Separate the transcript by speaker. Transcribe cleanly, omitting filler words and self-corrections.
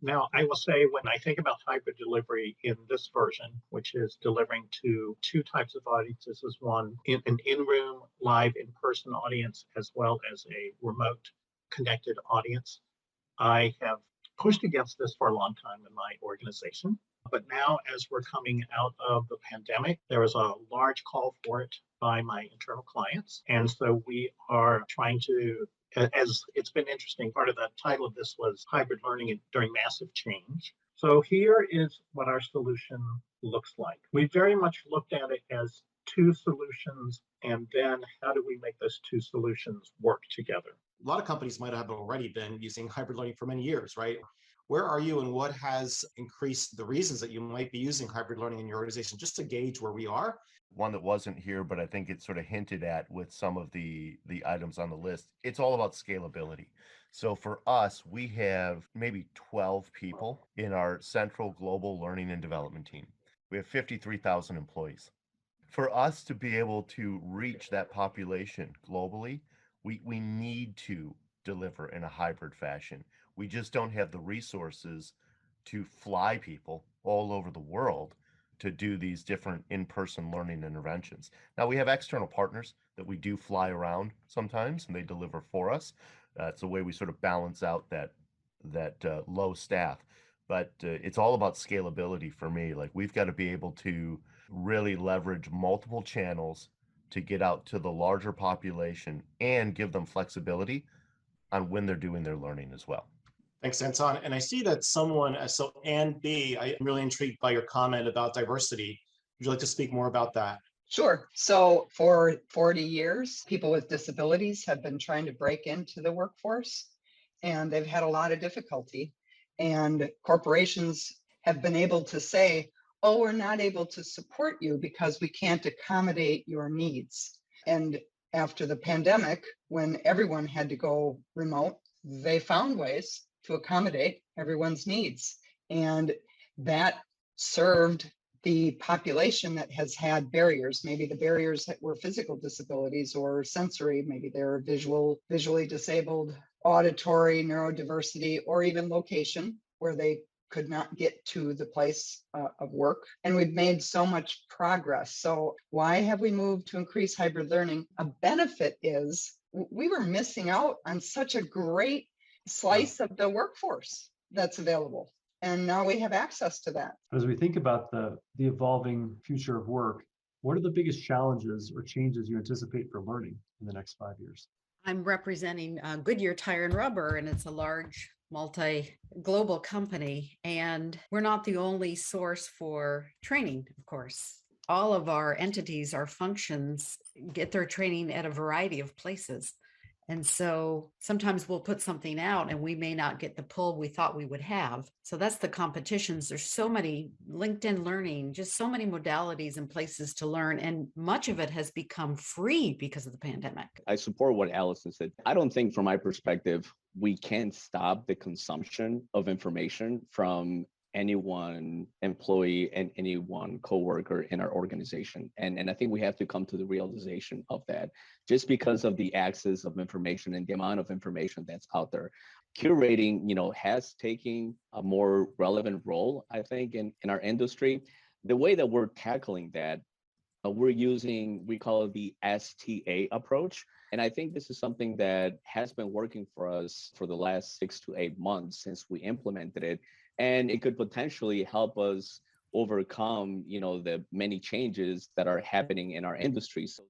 Speaker 1: Now, I will say when I think about hybrid delivery in this version, which is delivering to two types of audiences, is one an in-room live in-person audience as well as a remote connected audience. I have pushed against this for a long time in my organization. But now, as we're coming out of the pandemic, there is a large call for it by my internal clients. And so we are trying to, as it's been interesting, part of the title of this was hybrid learning during massive change. So here is what our solution looks like. We very much looked at it as two solutions, and then how do we make those two solutions work together?
Speaker 2: A lot of companies might have already been using hybrid learning for many years, right? Where are you and what has increased the reasons that you might be using hybrid learning in your organization, just to gauge where we are?
Speaker 3: One that wasn't here, but I think it's sort of hinted at with some of the items on the list. It's all about scalability. So for us, we have maybe 12 people in our central global learning and development team. We have 53,000 employees. For us to be able to reach that population globally, we need to deliver in a hybrid fashion. We just don't have the resources to fly people all over the world to do these different in-person learning interventions. Now, we have external partners that we do fly around sometimes, and they deliver for us. It's a way we sort of balance out that low staff. But it's all about scalability for me. Like, we've got to be able to really leverage multiple channels to get out to the larger population and give them flexibility on when they're doing their learning as well.
Speaker 2: Thanks, Anton. And I see that someone, so Ann B, I'm really intrigued by your comment about diversity. Would you like to speak more about that?
Speaker 4: Sure. So for 40 years, people with disabilities have been trying to break into the workforce, and they've had a lot of difficulty. And corporations have been able to say, oh, we're not able to support you because we can't accommodate your needs. And after the pandemic, when everyone had to go remote, they found ways to accommodate everyone's needs. And that served the population that has had barriers. Maybe the barriers that were physical disabilities or sensory, maybe they're visually disabled, auditory, neurodiversity, or even location where they could not get to the place of work. And we've made so much progress. So why have we moved to increase hybrid learning? A benefit is we were missing out on such a great slice of the workforce that's available. And now we have access to that.
Speaker 5: As we think about the evolving future of work, what are the biggest challenges or changes you anticipate for learning in the next 5 years?
Speaker 6: I'm representing Goodyear Tire and Rubber, and it's a large multi-global company. And we're not the only source for training, of course. All of our entities, our functions, get their training at a variety of places. And so sometimes we'll put something out and we may not get the pull we thought we would have. So that's the competitions. There's so many LinkedIn Learning, just so many modalities and places to learn. And much of it has become free because of the pandemic.
Speaker 7: I support what Allison said. I don't think from my perspective, we can stop the consumption of information from any one employee and any one coworker in our organization. And I think we have to come to the realization of that just because of the access of information and the amount of information that's out there. Curating, has taken a more relevant role, I think, in our industry. The way that we're tackling that, we call it the STA approach. And I think this is something that has been working for us for the last 6 to 8 months since we implemented it. And it could potentially help us overcome, the many changes that are happening in our industry. So